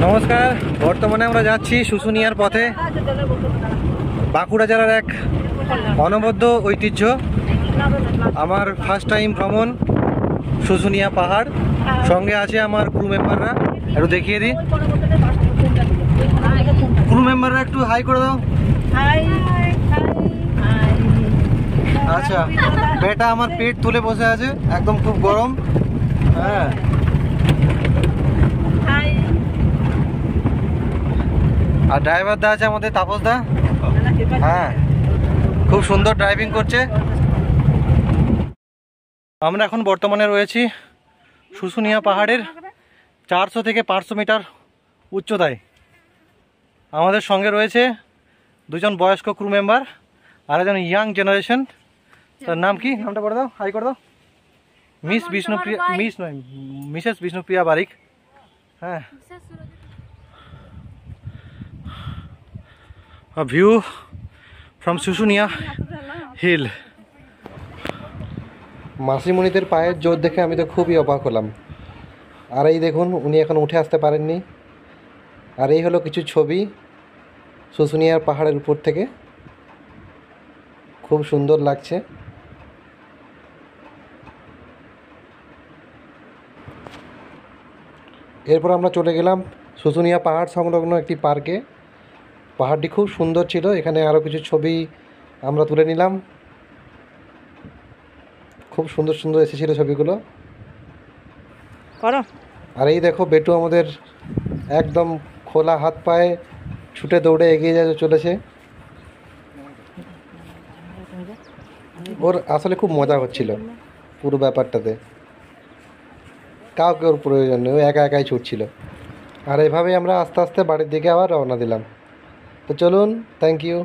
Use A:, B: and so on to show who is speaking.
A: নমস্কার। বর্তমানে আমরা যাচ্ছি শুশুনিয়ার পথে। বাঁকুড়া জেলার এক অনবদ্য ঐতিহ্য। আমার ফার্স্ট টাইম ভ্রমণ শুশুনিয়া পাহাড়। সঙ্গে আছে আমার ক্রু মেম্বাররা, একটু দেখিয়ে দিই। ক্রু মেম্বাররা একটু হাই করে দাও। আচ্ছা, বেটা আমার পেট তুলে বসে আছে, একদম খুব গরম। হ্যাঁ, আর ড্রাইভার দা আছে আমাদের তাপস দা। হ্যাঁ, খুব সুন্দর ড্রাইভিং করছে। আমরা এখন বর্তমানে রয়েছি শুশুনিয়া পাহাড়ের 400 থেকে 500 মিটার উচ্চতায়। আমাদের সঙ্গে রয়েছে দুজন বয়স্ক ক্রু মেম্বার আর একজন ইয়াং জেনারেশন। তার নাম কি? নামটা করে দাও, হাই করে দাও। মিসেস বিষ্ণুপ্রিয়া বারিক। হ্যাঁ, a view from Susunia hill. মাসিমণিদের পায়ের জোর দেখে আমি তো খুবই অবাক হলাম। আর এই দেখুন, উনি এখন উঠে আসতে পারেননি। আর এই হলো কিছু ছবি শুশুনিয়ার পাহাড়ের উপর থেকে। খুব সুন্দর লাগছে। এরপর আমরা চলে গেলাম শুশুনিয়া পাহাড় সংলগ্ন একটি পার্কে। পাহাড়টি খুব সুন্দর ছিল। এখানে আরও কিছু ছবি আমরা তুলে নিলাম। খুব সুন্দর সুন্দর এসেছিল ছবিগুলো। আর এই দেখো, বেটু আমাদের একদম খোলা হাত পায়ে ছুটে দৌড়ে এগিয়ে চলেছে। ওর আসলে খুব মজা হচ্ছিল পুরো ব্যাপারটাতে। কাউকে ওর প্রয়োজন নেই, ও একা একাই ছুটছিল। আর এভাবেই আমরা আস্তে আস্তে বাড়ির দিকে আবার রওনা দিলাম। তো চলুন, থ্যাংক ইউ।